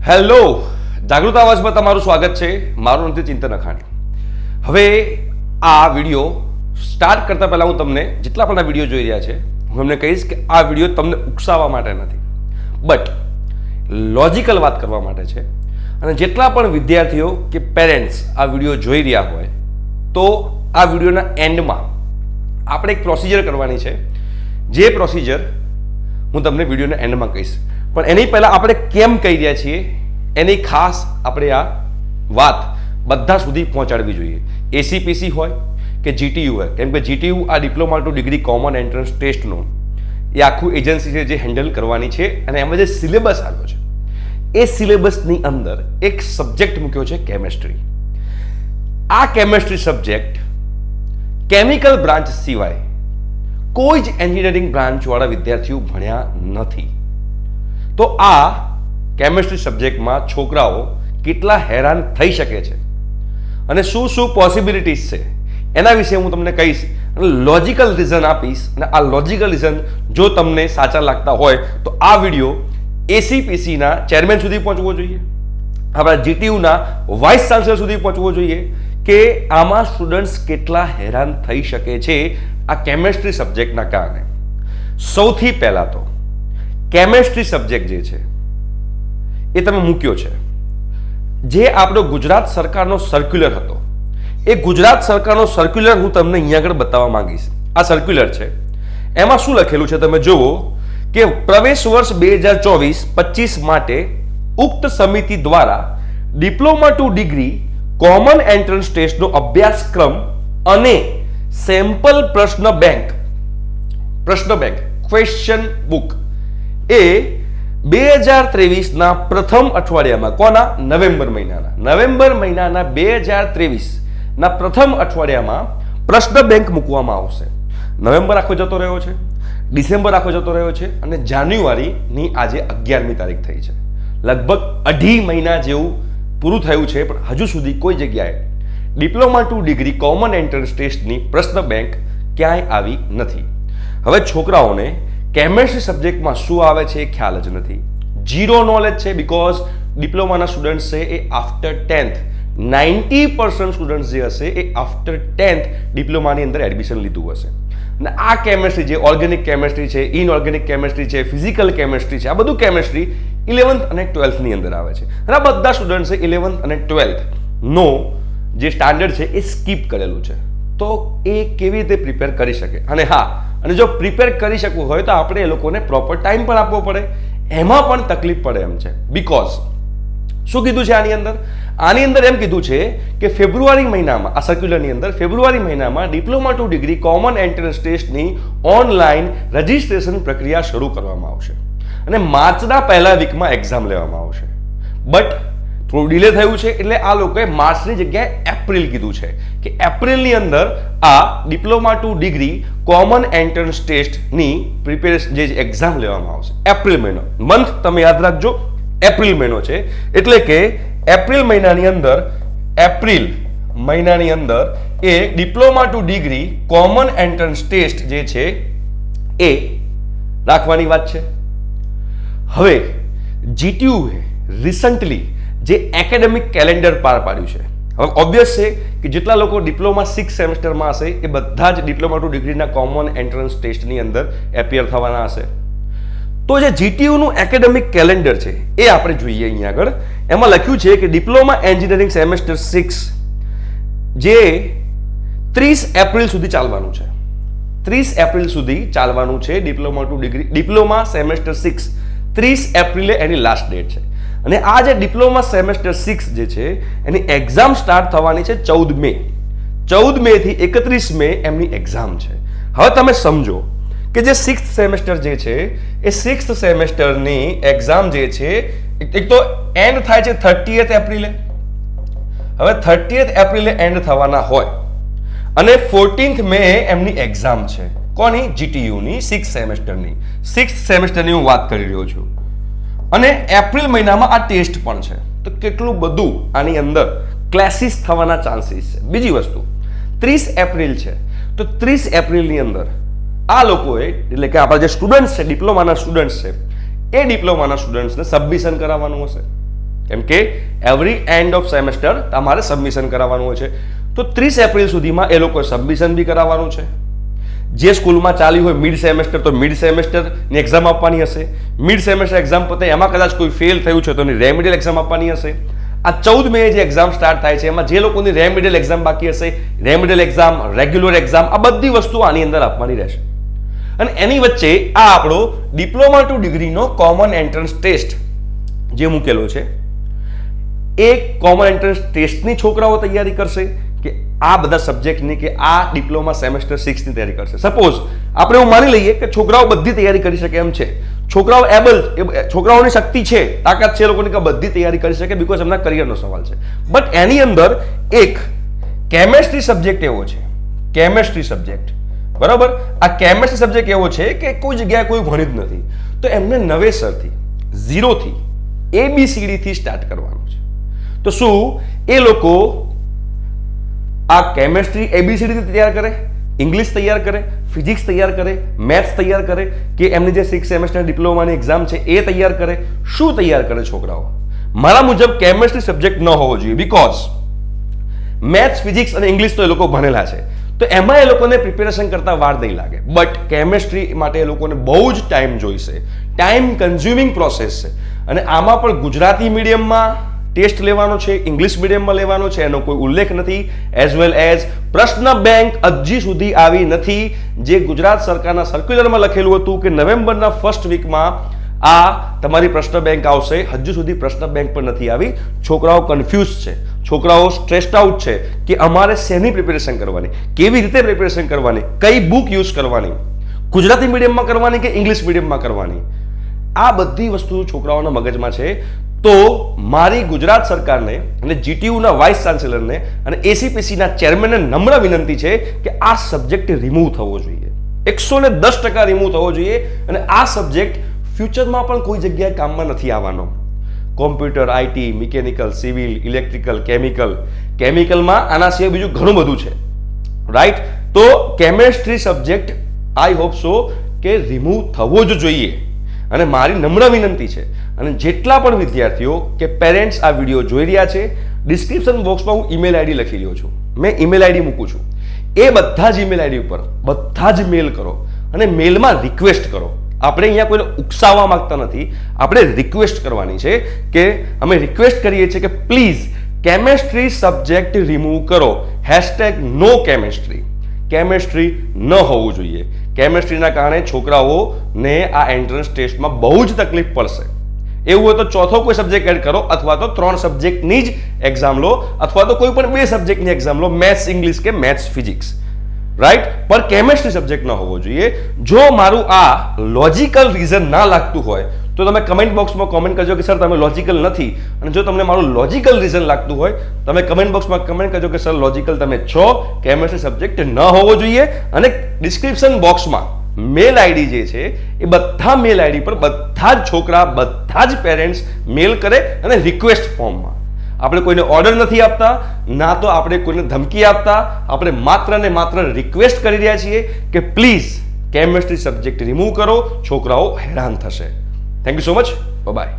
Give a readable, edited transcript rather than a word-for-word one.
Hello, જાગૃત આવાજમાં તમારું સ્વાગત છે. મારું નથી ચિંતન અખાણી. હવે આ વિડીયો સ્ટાર્ટ કરતા પહેલા હું તમને જેટલા પણ આ વિડીયો જોઈ રહ્યા છે હું એમને કહીશ કે આ વિડીયો તમને ઉકસાવવા માટે નથી, બટ લોજિકલ વાત કરવા માટે છે. અને જેટલા પણ વિદ્યાર્થીઓ કે પેરેન્ટ્સ આ વિડીયો જોઈ રહ્યા હોય તો આ વિડીયોના એન્ડમાં આપણે એક પ્રોસિજર કરવાની છે. જે પ્રોસિજર હું તમને વિડીયોના એન્ડમાં કહીશ, પણ એની પહેલાં આપણે કેમ કહી રહ્યા છીએ એની ખાસ આપણે આ વાત બધા સુધી પહોંચાડવી જોઈએ. એસીપીસી હોય કે જીટીયુ હોય, કેમ કે જીટીયુ આ diploma to degree common entrance ટેસ્ટનું એ આખું એજન્સી છે જે હેન્ડલ કરવાની છે. અને એમાં જે સિલેબસ આવ્યો છે એ સિલેબસની અંદર એક સબ્જેક્ટ મૂક્યો છે કેમેસ્ટ્રી. આ કેમેસ્ટ્રી સબ્જેક્ટ કેમિકલ બ્રાન્ચ સિવાય કોઈ જ એન્જિનિયરિંગ બ્રાન્ચવાળા વિદ્યાર્થીઓ ભણ્યા નથી. તો આ કેમેસ્ટ્રી સબ્જેક્ટમાં છોકરાઓ કેટલા હેરાન થઈ શકે છે અને શું શું પોસિબિલિટીઝ છે એના વિશે હું તમને કહીશ અને લોજિકલ રીઝન આપીશ. અને આ લોજિકલ રીઝન જો તમને સાચા લાગતા હોય તો આ વિડીયો એસીપીસીના ચેરમેન સુધી પહોંચવો જોઈએ, આપણા જીટીયુના વાઇસ ચાન્સલર સુધી પહોંચવો જોઈએ કે આમાં સ્ટુડન્ટ્સ કેટલા હેરાન થઈ શકે છે આ કેમેસ્ટ્રી સબ્જેક્ટના કારણે. સૌથી પહેલા તો કેમેસ્ટ્રી સબ્જેક્ટ જે છે એ તમે મૂક્યો છે, જે આપણો ગુજરાત સરકારનો સર્ક્યુલર હતો. એ ગુજરાત સરકારનો સર્ક્યુલર હું તમને અહીંયા આગળ બતાવવા માંગીશ. આ સર્ક્યુલર છે, એમાં શું લખેલું છે તમે જુઓ કે પ્રવેશ વર્ષ 2024-25 માટે ઉક્ત સમિતિ દ્વારા diploma to degree common entrance ટેસ્ટનો અભ્યાસક્રમ અને સેમ્પલ પ્રશ્ન બેંક ક્વેશ્ચન બુક એ 2023ના પ્રથમ અઠવાડિયામાં, કોના? નવેમ્બર મહિનાના 2023ના પ્રથમ અઠવાડિયામાં પ્રશ્ન બેંક મૂકવામાં આવશે. નવેમ્બર આખો જતો રહ્યો છે, ડિસેમ્બર આખો જતો રહ્યો છે અને જાન્યુઆરીની આજે 11મી તારીખ થઈ છે. લગભગ 2.5 મહિના જેવું પૂરું થયું છે, પણ હજુ સુધી કોઈ જગ્યાએ diploma to degree common entrance ટેસ્ટની પ્રશ્ન બેંક ક્યાંય આવી નથી. હવે છોકરાઓને કેમેસ્ટ્રી સબ્જેક્ટમાં શું આવે છે એ ખ્યાલ જ નથી, ઝીરો નોલેજ છે. બીકોઝ ડિપ્લોમાના સ્ટુડન્ટ્સ છે એ આફ્ટર 10th 90% સ્ટુડન્ટ્સ જે હશે એ આફ્ટર 10th ડિપ્લોમાની અંદર એડમિશન લીધું હશે. અને આ કેમેસ્ટ્રી જે ઓર્ગેનિક કેમેસ્ટ્રી છે, ઇનઓર્ગેનિક કેમેસ્ટ્રી છે, ફિઝિકલ કેમેસ્ટ્રી છે, આ બધું કેમેસ્ટ્રી 11th અને 12th ની અંદર આવે છે. અને આ બધા સ્ટુડન્ટ્સે 11th અને 12th નો જે સ્ટાન્ડર્ડ છે એ સ્કીપ કરેલું છે. તો એ કેવી રીતે પ્રિપેર કરી શકે? અને હા, અને જો પ્રિપેર કરી શકવું હોય તો આપણે એ લોકોને પ્રોપર ટાઈમ પણ આપવો પડે. એમાં પણ તકલીફ પડે એમ છે. બીકોઝ શું કીધું છે આની અંદર એમ કીધું છે કે ફેબ્રુઆરી મહિનામાં, આ સર્ક્યુલરની અંદર ફેબ્રુઆરી મહિનામાં diploma to degree common entrance ટેસ્ટની ઓનલાઈન રજિસ્ટ્રેશન પ્રક્રિયા શરૂ કરવામાં આવશે અને માર્ચના પહેલા વીકમાં એક્ઝામ લેવામાં આવશે. બટ થોડું ડિલે થયું છે એટલે આ લોકોએ માર્ચની જગ્યાએ એપ્રિલ કીધું છે કે એપ્રિલની અંદર આ diploma to degree common entrance ટેસ્ટની પ્રિપેરેશન જે એક્ઝામ લેવામાં આવશે. એપ્રિલ મહિનો, મંથ તમે યાદ રાખજો, એપ્રિલ મહિનો છે. એટલે કે એપ્રિલ મહિનાની અંદર એ diploma to degree common entrance test જે છે એ રાખવાની વાત છે. હવે જીટીયુએ રિસન્ટલી જે એકેડેમિક કેલેન્ડર પાર પાડ્યું છે, હવે ઓબ્વિયસ છે કે જેટલા લોકો ડિપ્લોમા 6 સેમેસ્ટરમાં હશે એ બધા જ ડિપ્લોમા ટુ ડિગ્રીના કોમન એન્ટ્રન્સ ટેસ્ટની અંદર એપિયર થવાના હશે. તો જે જીટીયુનું એકેડેમિક કેલેન્ડર છે એ આપણે જોઈએ અહીંયા આગળ. એમાં લખ્યું છે કે ડિપ્લોમા એન્જિનિયરિંગ સેમેસ્ટર 6 જે 30 એપ્રિલ સુધી ચાલવાનું છે. 30 એપ્રિલ સુધી ચાલવાનું છે diploma to degree, diploma semester 6 30 એપ્રિલે એની લાસ્ટ ડેટ છે. અને આ જે ડિપ્લોમા સેમેસ્ટર 6 જે છે એની એક્ઝામ સ્ટાર્ટ થવાની છે 14 મે. 14 મે થી 31 મે એમની એક્ઝામ છે. હવે તમે સમજો કે જે 6th સેમેસ્ટર જે છે એ 6th સેમેસ્ટરની એક્ઝામ જે છે એક તો એન્ડ થાય છે 30th એપ્રિલે. હવે 30th એપ્રિલે એન્ડ થવાના હોય અને 14th મે એમની એક્ઝામ છે. કોની? જીટીયુની 6th સેમેસ્ટરની. 6th સેમેસ્ટરની હું વાત કરી રહ્યો છું. અને એપ્રિલ મહિનામાં આ ટેસ્ટ પણ છે. તો કેટલું બધું આની અંદર ક્લાસીસ થવાના ચાન્સીસ છે. બીજી વસ્તુ 30 એપ્રિલ છે તો 30 એપ્રિલની અંદર આ લોકોએ એટલે કે આપણા જે સ્ટુડન્ટ્સ છે, ડિપ્લોમાના સ્ટુડન્ટ્સ છે, એ ડિપ્લોમાના સ્ટુડન્ટ્સને સબમિશન કરાવવાનું હશે. કેમ કે એવરી એન્ડ ઓફ સેમેસ્ટર તમારે સબમિશન કરાવવાનું હોય છે. તો 30 એપ્રિલ સુધીમાં એ લોકોએ સબમિશન બી કરાવવાનું છે. જે સ્કૂલમાં ચાલી હોય મિડ સેમેસ્ટર, તો મિડ સેમેસ્ટરની એક્ઝામ આપવાની હશે. મિડ સેમેસ્ટર એક્ઝામ પતે એમાં કદાચ કોઈ ફેલ થયું છે તો એની રેમિડિયલ એક્ઝામ આપવાની હશે. આ 14 મે જે એક્ઝામ સ્ટાર્ટ થાય છે એમાં જે લોકોની રેમિડિયલ એક્ઝામ બાકી હશે, રેમિડિયલ એક્ઝામ, રેગ્યુલર એક્ઝામ, આ બધી વસ્તુ આની અંદર આપવાની રહેશે. અને એની વચ્ચે આ આપણો ડિપ્લોમા ટુ ડિગ્રીનો કોમન એન્ટ્રન્સ ટેસ્ટ જે મૂકેલો છે, એ કોમન એન્ટ્રન્સ ટેસ્ટની છોકરાઓ તૈયારી કરશે કે આ બધા સબ્જેક્ટની, કે આ ડિપ્લોમા સેમેસ્ટર 6 ની તૈયારી કરશે. સપોઝ આપણે એવું માની લઈએ કે છોકરાઓ બધી તૈયારી કરી શકે એમ છે, છોકરાઓ છોકરાઓની શક્તિ છે, તાકાત છે એ લોકોની કે બધી તૈયારી કરી શકે, બીકોઝ એમના કરિયરનો સવાલ છે. બટ એની અંદર એક કેમેસ્ટ્રી સબ્જેક્ટ એવો છે, કેમેસ્ટ્રી સબ્જેક્ટ, બરાબર, આ કેમેસ્ટ્રી સબ્જેક્ટ એવો છે કે કોઈ જગ્યાએ કોઈ ભણી જ નથી, તો એમને નવેસરથી 0 થી ABCD થી સ્ટાર્ટ કરવાનું છે. તો શું એ લોકો આ કેમેસ્ટ્રી ABCD થી તૈયાર કરે, ઇંગ્લિશ તૈયાર કરે, ફિઝિક્સ તૈયાર કરે, મેથ્સ તૈયાર કરે, કે એમની જે 6 સેમેસ્ટર ડિપ્લોમાની એક્ઝામ છે એ તૈયાર કરે? શું તૈયાર કરે છોકરાઓ? મારા મુજબ કેમેસ્ટ્રી સબ્જેક્ટ ન હોવો જોઈએ, બીકોઝ મેથ્સ, ફિઝિક્સ અને ઇંગ્લિશ તો એ લોકો ભણેલા છે, તો એમાં એ લોકોને પ્રિપેરેશન કરતા વાર નહીં લાગે. બટ કેમેસ્ટ્રી માટે એ લોકોને બહુ જ ટાઈમ જોઈશે, ટાઈમ કન્ઝ્યુમિંગ પ્રોસેસ છે. અને આમાં પણ ગુજરાતી મીડિયમમાં ટેસ્ટ લેવાનો છે, ઇંગ્લિશ મીડિયમમાં લેવાનો છે, એનો કોઈ ઉલ્લેખ નથી. એઝ વેલ એઝ પ્રશ્ન બેંક હજી સુધી આવી નથી. જે ગુજરાત સરકારના સર્ક્યુલરમાં લખેલું હતું કે નવેમ્બરના ફર્સ્ટ વીકમાં આ તમારી પ્રશ્ન બેંક આવશે, હજુ સુધી પ્રશ્ન બેંક પણ નથી આવી. છોકરાઓ કન્ફ્યુઝ છે, છોકરાઓ સ્ટ્રેસ્ડ આઉટ છે કે અમારે શેની પ્રિપેરેશન કરવાની, કેવી રીતે પ્રિપેરેશન કરવાની, કઈ બુક યુઝ કરવાની, ગુજરાતી મીડિયમમાં કરવાની કે ઇંગ્લિશ મીડિયમમાં કરવાની, આ બધી વસ્તુ છોકરાઓના મગજમાં છે. તો મારી ગુજરાત સરકારને અને GTUના વાઇસ ચાન્સેલરને અને ACPCના ચેરમેનને નમ્ર વિનંતી છે કે આ સબ્જેક્ટ રિમૂવ થવો જોઈએ, 110% રિમૂવ થવો જોઈએ. અને આ સબ્જેક્ટ ફ્યુચરમાં પણ કોઈ જગ્યાએ કામમાં નથી આવવાનો. Computer, IT, mechanical, civil, electrical, કેમિકલમાં આના સિવાય બીજું ઘણું બધું છે, રાઈટ? તો chemistry subject I hope so કે રિમૂવ થવો જ જોઈએ. અને મારી નમ્ર વિનંતી છે, અને જેટલા પણ વિદ્યાર્થીઓ કે પેરેન્ટ્સ આ વિડીયો જોઈ રહ્યા છે, ડિસ્ક્રિપ્શન બોક્સમાં હું ઈમેલ આઈડી લખી રહ્યો છું, મેં ઈમેલ આઈડી મૂકું છું, એ બધા જ ઈમેલ આઈડી ઉપર બધા જ મેલ કરો અને મેલમાં રિક્વેસ્ટ કરો. આપણે અહીંયા કોઈને ઉકસાવવા માંગતા નથી, આપણે રિક્વેસ્ટ કરવાની છે કે અમે રિક્વેસ્ટ કરીએ છીએ કે પ્લીઝ કેમેસ્ટ્રી સબ્જેક્ટ રિમૂવ કરો. #નો કેમેસ્ટ્રી, કેમેસ્ટ્રી ન હોવું જોઈએ. કેમેસ્ટ્રીના કારણે છોકરાઓને આ એન્ટ્રન્સ ટેસ્ટમાં બહુ જ તકલીફ પડશે. એવું હોય તો ચોથો કોઈ સબ્જેક્ટ એડ કરો, અથવા તો 3 સબ્જેક્ટની જ એક્ઝામ લો, અથવા તો કોઈ પણ 2 સબ્જેક્ટની એક્ઝામ લો, મેથ્સ, ઇંગ્લિશ કે મેથ્સ, ફિઝિક્સ, રાઈટ? પર કેમેસ્ટ્રી સબ્જેક્ટ ન હોવો જોઈએ. જો મારું આ લોજિકલ રીઝન ના લાગતું હોય તો તમે કમેન્ટ બોક્સમાં કોમેન્ટ કરજો કે સર તમે લોજિકલ નથી. અને જો તમને મારું લોજિકલ રીઝન લાગતું હોય તમે કમેન્ટ બોક્સમાં કમેન્ટ કરજો કે સર લોજિકલ તમે છો, કેમેસ્ટ્રી સબ્જેક્ટ ન હોવો જોઈએ. અને ડિસ્ક્રિપ્શન બોક્સમાં મેલ આઈડી જે છે એ બધા મેલ આઈડી પર બધા જ છોકરા, બધા જ પેરેન્ટ્સ મેલ કરે અને રિક્વેસ્ટ ફોર્મમાં. આપણે કોઈને ઓર્ડર નથી આપતા, ના તો આપણે કોઈને ધમકી આપતા, આપણે માત્ર ને માત્ર રિક્વેસ્ટ કરી રહ્યા છીએ કે પ્લીઝ કેમેસ્ટ્રી સબ્જેક્ટ રિમૂવ કરો, છોકરાઓ હેરાન થશે. Thank you so much, by.